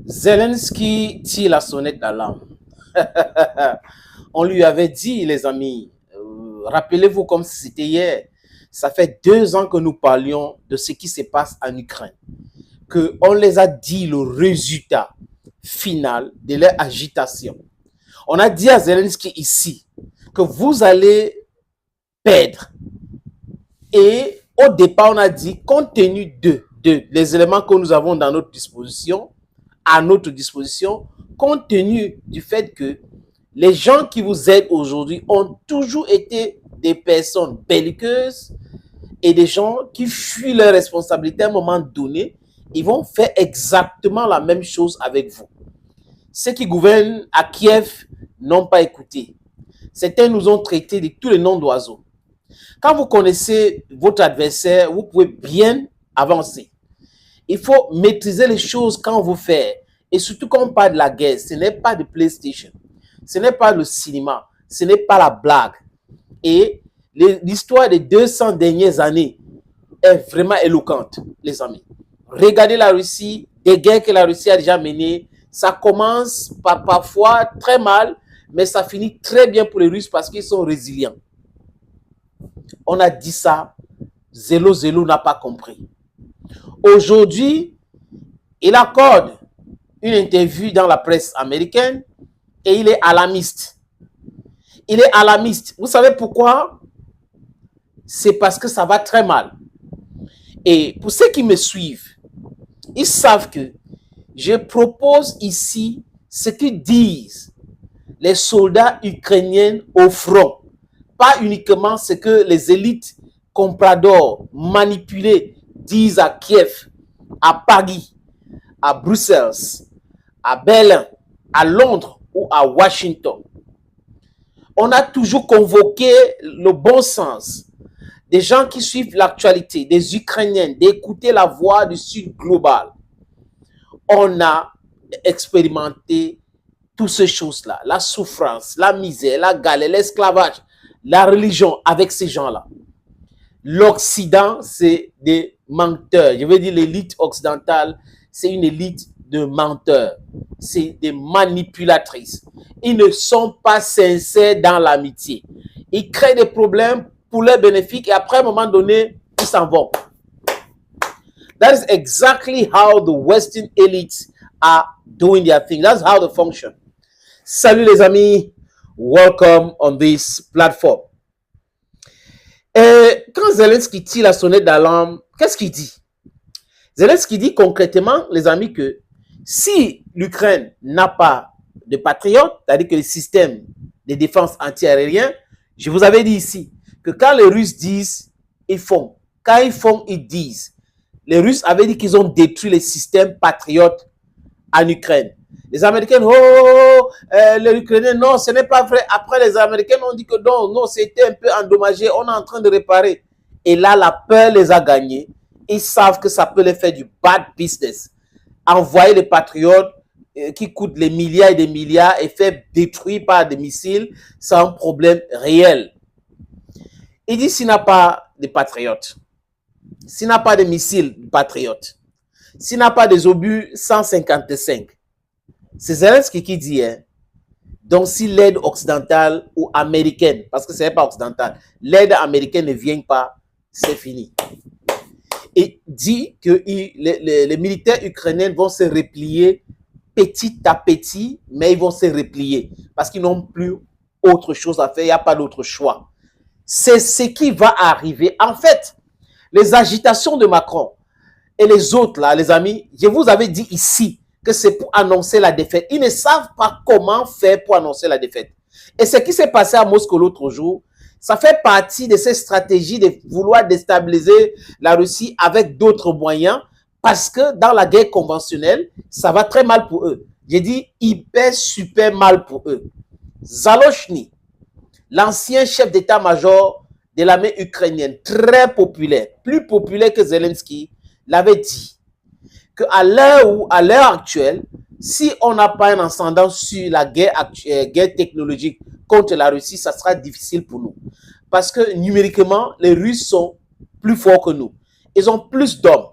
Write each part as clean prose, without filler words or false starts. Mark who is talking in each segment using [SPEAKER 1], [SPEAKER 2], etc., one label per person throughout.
[SPEAKER 1] Zelensky tire la sonnette d'alarme. On lui avait dit, les amis, rappelez-vous comme si c'était hier, ça fait 2 ans que nous parlions de ce qui se passe en Ukraine, qu'on les a dit le résultat final de leur agitation. On a dit à Zelensky ici que vous allez perdre. Et au départ, on a dit, compte tenu de les éléments que nous avons dans notre disposition, à notre disposition, compte tenu du fait que les gens qui vous aident aujourd'hui ont toujours été des personnes belliqueuses et des gens qui fuient leurs responsabilités à un moment donné, ils vont faire exactement la même chose avec vous. Ceux qui gouvernent à Kiev n'ont pas écouté. Certains nous ont traités de tous les noms d'oiseaux. Quand vous connaissez votre adversaire, vous pouvez bien avancer. Il faut maîtriser les choses quand vous faites. Et surtout quand on parle de la guerre, ce n'est pas de PlayStation. Ce n'est pas le cinéma. Ce n'est pas la blague. Et l'histoire des 200 dernières années est vraiment éloquente, les amis. Regardez la Russie, des guerres que la Russie a déjà menées. Ça commence parfois très mal, mais ça finit très bien pour les Russes parce qu'ils sont résilients. On a dit ça, Zélo n'a pas compris. Aujourd'hui, il accorde une interview dans la presse américaine et il est alarmiste. Il est alarmiste. Vous savez pourquoi? C'est parce que ça va très mal. Et pour ceux qui me suivent, ils savent que je propose ici ce que disent les soldats ukrainiens au front. Pas uniquement ce que les élites compradors manipulées disent à Kiev, à Paris, à Bruxelles, à Berlin, à Londres ou à Washington. On a toujours convoqué le bon sens des gens qui suivent l'actualité, des Ukrainiens, d'écouter la voix du Sud global. On a expérimenté toutes ces choses-là, la souffrance, la misère, la galère, l'esclavage, la religion avec ces gens-là. L'Occident, c'est des menteurs. Je veux dire, l'élite occidentale, c'est une élite de menteurs. C'est des manipulatrices. Ils ne sont pas sincères dans l'amitié. Ils créent des problèmes pour leurs bénéfices et après, à un moment donné, ils s'en vont. That is exactly how the Western elites are doing their thing. That's how they function. Salut les amis. Welcome on this platform. Et quand Zelensky tire la sonnette d'alarme, qu'est-ce qu'il dit? Zelensky dit concrètement, les amis, que si l'Ukraine n'a pas de patriotes, c'est-à-dire que les systèmes de défense anti-aérien, je vous avais dit ici que quand les Russes disent, ils font. Quand ils font, ils disent. Les Russes avaient dit qu'ils ont détruit les systèmes patriotes en Ukraine. Les Américains, les Ukrainiens, non, ce n'est pas vrai. Après, les Américains ont dit que non, c'était un peu endommagé. On est en train de réparer. Et là, la peur les a gagnés. Ils savent que ça peut les faire du bad business. Envoyer les patriotes qui coûtent des milliards et des milliards et faire détruire par des missiles, c'est un problème réel. Il dit s'il n'a pas de patriotes, s'il n'a pas de missiles patriotes, s'il n'a pas des obus 155, c'est Zelensky qui dit, hein, donc si l'aide occidentale ou américaine, parce que ce n'est pas occidental, l'aide américaine ne vient pas, c'est fini. Et dit que les militaires ukrainiens vont se replier petit à petit, mais ils vont se replier parce qu'ils n'ont plus autre chose à faire, il n'y a pas d'autre choix. C'est ce qui va arriver. En fait, les agitations de Macron et les autres, là, les amis, je vous avais dit ici que c'est pour annoncer la défaite. Ils ne savent pas comment faire pour annoncer la défaite. Et ce qui s'est passé à Moscou l'autre jour, ça fait partie de ces stratégies de vouloir déstabiliser la Russie avec d'autres moyens parce que dans la guerre conventionnelle, ça va très mal pour eux. J'ai dit hyper, super mal pour eux. Zalochny, l'ancien chef d'état-major de l'armée ukrainienne, très populaire, plus populaire que Zelensky, l'avait dit qu'à l'heure actuelle, si on n'a pas un ascendant sur la guerre technologique contre la Russie, ça sera difficile pour nous. Parce que numériquement, les Russes sont plus forts que nous. Ils ont plus d'hommes,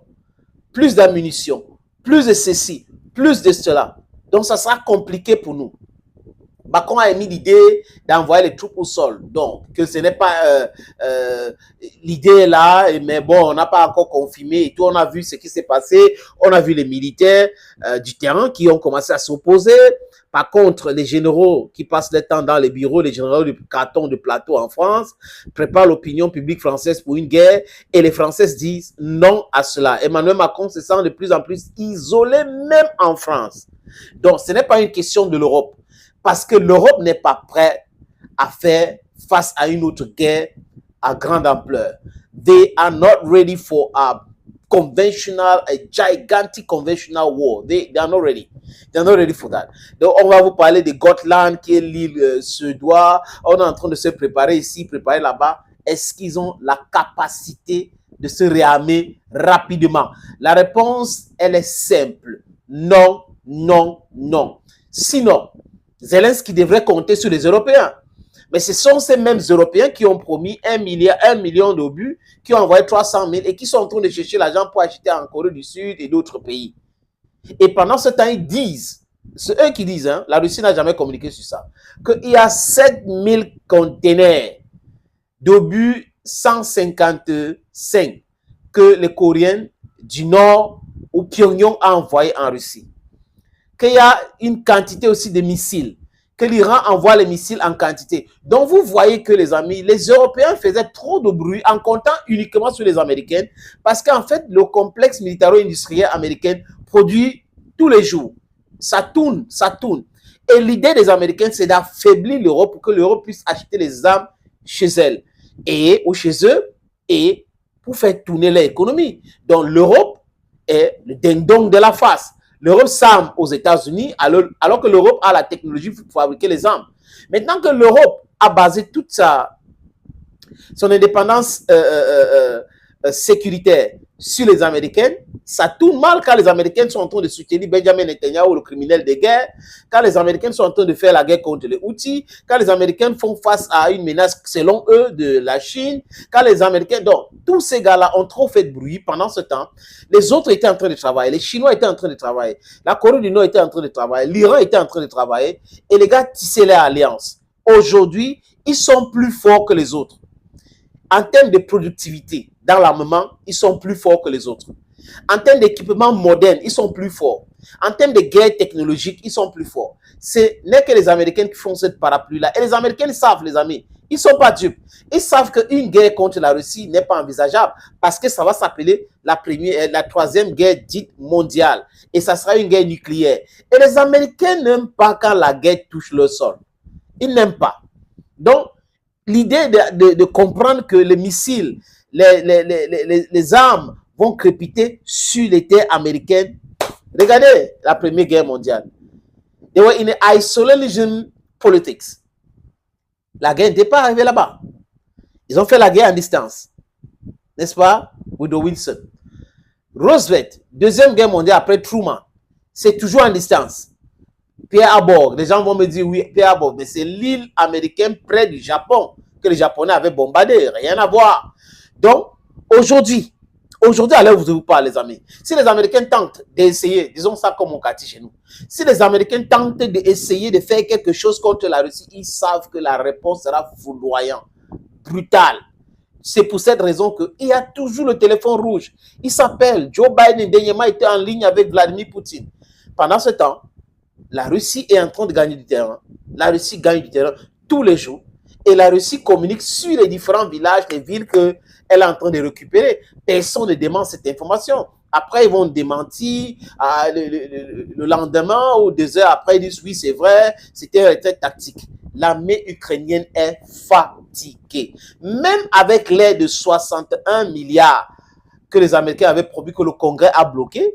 [SPEAKER 1] plus d'ammunition, plus de ceci, Plus de cela. Donc, ça sera compliqué pour nous. Macron a émis l'idée d'envoyer les troupes au sol. Donc, que ce n'est pas l'idée là, mais bon, on n'a pas encore confirmé et tout. On a vu ce qui s'est passé. On a vu les militaires du terrain qui ont commencé à s'opposer. Par contre, les généraux qui passent le temps dans les bureaux, les généraux du carton de plateau en France, préparent l'opinion publique française pour une guerre et les Françaises disent non à cela. Emmanuel Macron se sent de plus en plus isolé, même en France. Donc, ce n'est pas une question de l'Europe. Parce que l'Europe n'est pas prête à faire face à une autre guerre à grande ampleur. They are not ready for a gigantic conventional war. They are not ready. They are not ready for that. Donc, on va vous parler de Gotland, qui est l'île suédoise. On est en train de se préparer ici, préparer là-bas. Est-ce qu'ils ont la capacité de se réarmer rapidement? La réponse, elle est simple. Non, non, non. Sinon, Zelensky devrait compter sur les Européens. Mais ce sont ces mêmes Européens qui ont promis 1 million d'obus, qui ont envoyé 300 000 et qui sont en train de chercher l'argent pour acheter en Corée du Sud et d'autres pays. Et pendant ce temps, ils disent, c'est eux qui disent, hein, la Russie n'a jamais communiqué sur ça, qu'il y a 7000 containers d'obus 155 que les Coréens du Nord ou Pyongyang a envoyé en Russie. Qu'il y a une quantité aussi de missiles, que l'Iran envoie les missiles en quantité. Donc, vous voyez que les amis, les Européens faisaient trop de bruit en comptant uniquement sur les Américains parce qu'en fait, le complexe militaro-industriel américain produit tous les jours. Ça tourne, ça tourne. Et l'idée des Américains, c'est d'affaiblir l'Europe pour que l'Europe puisse acheter les armes chez elle ou chez eux et pour faire tourner l'économie. Donc, l'Europe est le ding-dong de la face. L'Europe s'arme aux États-Unis alors que l'Europe a la technologie pour fabriquer les armes. Maintenant que l'Europe a basé toute son indépendance sécuritaire sur les Américains, ça tourne mal quand les Américains sont en train de soutenir Benjamin Netanyahu, le criminel de guerre, quand les Américains sont en train de faire la guerre contre les Houthis, quand les Américains font face à une menace, selon eux, de la Chine, quand les Américains... Donc, tous ces gars-là ont trop fait de bruit pendant ce temps. Les autres étaient en train de travailler, les Chinois étaient en train de travailler, la Corée du Nord était en train de travailler, l'Iran était en train de travailler, et les gars tissaient les alliances. Aujourd'hui, ils sont plus forts que les autres. En termes de productivité, dans l'armement, ils sont plus forts que les autres. En termes d'équipement moderne, ils sont plus forts. En termes de guerre technologique, ils sont plus forts. Ce n'est que les Américains qui font cette parapluie-là. Et les Américains le savent, les amis. Ils ne sont pas dupes. Ils savent qu'une guerre contre la Russie n'est pas envisageable parce que ça va s'appeler la troisième guerre dite mondiale. Et ça sera une guerre nucléaire. Et les Américains n'aiment pas quand la guerre touche le sol. Ils n'aiment pas. Donc, l'idée de comprendre que les missiles, les armes vont crépiter sur les terres américaines. Regardez la Première Guerre mondiale. They were in isolation politics. La guerre n'était pas arrivée là-bas. Ils ont fait la guerre en distance. N'est-ce pas? Woodrow Wilson. Roosevelt, Deuxième Guerre mondiale après Truman, c'est toujours en distance. Pearl Harbor, les gens vont me dire oui, Pearl Harbor, mais c'est l'île américaine près du Japon que les Japonais avaient bombardé, rien à voir. Donc, aujourd'hui, à l'heure où je vous parle, les amis, si les Américains tentent d'essayer, disons ça comme on dit chez nous, si les Américains tentent d'essayer de faire quelque chose contre la Russie, ils savent que la réponse sera foudroyante, brutale. C'est pour cette raison qu'il y a toujours le téléphone rouge. Il s'appelle Joe Biden, dernièrement était en ligne avec Vladimir Poutine. Pendant ce temps, la Russie est en train de gagner du terrain. La Russie gagne du terrain tous les jours. Et la Russie communique sur les différents villages, les villes qu'elle est en train de récupérer. Personne ne demande cette information. Après, ils vont démentir. Le lendemain ou 2 heures après, ils disent oui, c'est vrai, c'était une retraite tactique. L'armée ukrainienne est fatiguée. Même avec l'aide de 61 milliards que les Américains avaient promis, que le Congrès a bloqué,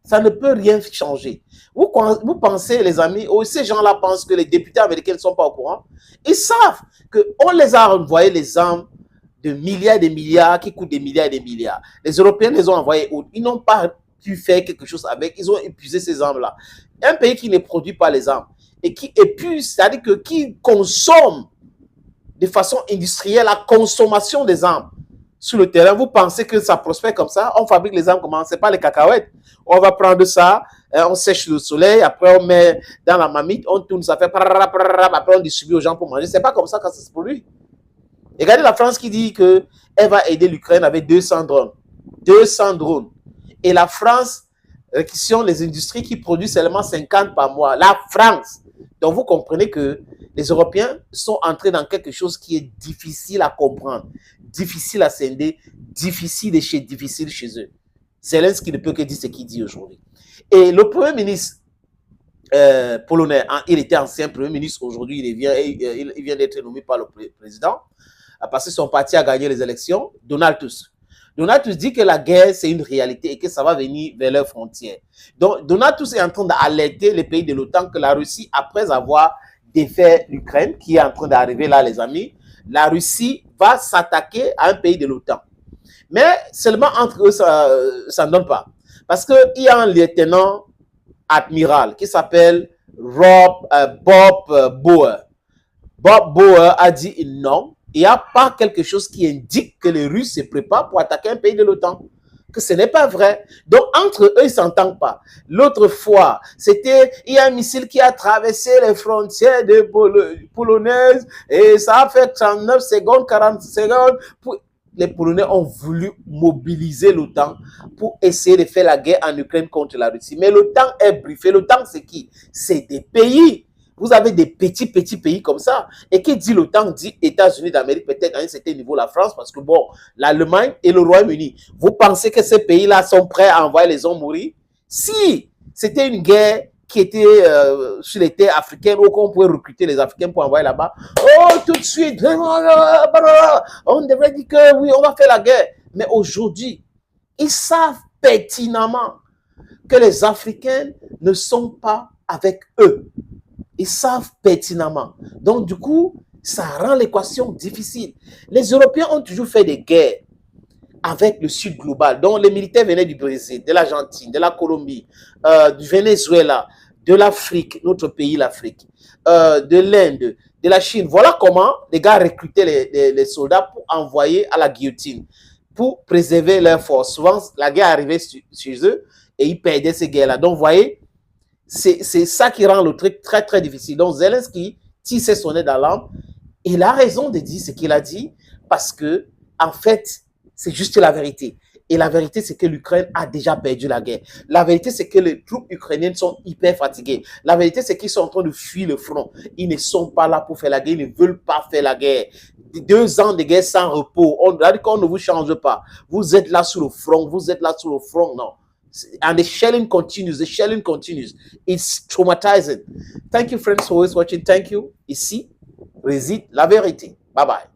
[SPEAKER 1] ça ne peut rien changer. Vous pensez, les amis, ces gens-là pensent que les députés américains ne sont pas au courant. Ils savent qu'on les a envoyé les armes de milliards et des milliards qui coûtent des milliards et des milliards. Les Européens les ont envoyés. Ils n'ont pas pu faire quelque chose avec. Ils ont épuisé ces armes-là. Un pays qui ne produit pas les armes et qui épuise, c'est-à-dire qui consomme de façon industrielle la consommation des armes. sur le terrain, vous pensez que ça prospère comme ça? On fabrique les armes comment? C'est pas les cacahuètes. On va prendre ça, on sèche le soleil, après on met dans la marmite, on tourne, ça fait après on distribue aux gens pour manger. C'est pas comme ça que ça se produit. Regardez la France qui dit qu'elle va aider l'Ukraine avec 200 drones. 200 drones. Et la France, qui sont les industries qui produisent seulement 50 par mois. La France. Donc vous comprenez que les Européens sont entrés dans quelque chose qui est difficile à comprendre, difficile à scinder, difficile chez eux. Zelensky ne peut que dire ce qu'il dit aujourd'hui. Et le Premier ministre polonais, il était ancien Premier ministre, aujourd'hui il vient d'être nommé par le président, parce que son parti a gagné les élections, Donald Tusk. Donald Tusk dit que la guerre, c'est une réalité et que ça va venir vers leurs frontières. Donc, Donald Tusk est en train d'alerter les pays de l'OTAN que la Russie, après avoir défait l'Ukraine, qui est en train d'arriver là, les amis, la Russie va s'attaquer à un pays de l'OTAN. Mais seulement entre eux, ça ne donne pas. Parce qu'il y a un lieutenant admiral qui s'appelle Bob Bauer. Bob Bauer a dit non. Il n'y a pas quelque chose qui indique que les Russes se préparent pour attaquer un pays de l'OTAN. Que ce n'est pas vrai. Donc, entre eux, ils ne s'entendent pas. L'autre fois, il y a un missile qui a traversé les frontières polonaises et ça a fait 39 secondes, 40 secondes. Les Polonais ont voulu mobiliser l'OTAN pour essayer de faire la guerre en Ukraine contre la Russie. Mais l'OTAN est briefé. L'OTAN, c'est qui? C'est des pays. Vous avez des petits pays comme ça. Et qui dit l'OTAN dit États-Unis d'Amérique, peut-être à un certain niveau la France, parce que bon, l'Allemagne et le Royaume-Uni. Vous pensez que ces pays-là sont prêts à envoyer les hommes mourir? Si c'était une guerre qui était sur les terres africaines, ou qu'on pouvait recruter les Africains pour envoyer là-bas, oh, tout de suite, on devrait dire que oui, on va faire la guerre. Mais aujourd'hui, ils savent pertinemment que les Africains ne sont pas avec eux. Ils savent pertinemment. Donc, du coup, ça rend l'équation difficile. Les Européens ont toujours fait des guerres avec le Sud global. Donc, les militaires venaient du Brésil, de l'Argentine, de la Colombie, du Venezuela, de l'Afrique, notre pays, l'Afrique, de l'Inde, de la Chine. Voilà comment les gars recrutaient les soldats pour envoyer à la guillotine, pour préserver leurs forces. Souvent, la guerre arrivait chez eux et ils perdaient ces guerres-là. Donc, vous voyez, c'est ça qui rend le truc très, très difficile. Donc, Zelensky tire ses sonnets d'alarme. Il a raison de dire ce qu'il a dit parce que, en fait, c'est juste la vérité. Et la vérité, c'est que l'Ukraine a déjà perdu la guerre. La vérité, c'est que les troupes ukrainiennes sont hyper fatiguées. La vérité, c'est qu'ils sont en train de fuir le front. Ils ne sont pas là pour faire la guerre. Ils ne veulent pas faire la guerre. 2 ans de guerre sans repos. On a dit qu'on ne vous change pas. Vous êtes là sur le front. Vous êtes là sur le front. Non. And the shelling continues. The shelling continues. It's traumatizing. Thank you, friends, for always watching. Thank you. Ici réside la vérité. Bye bye.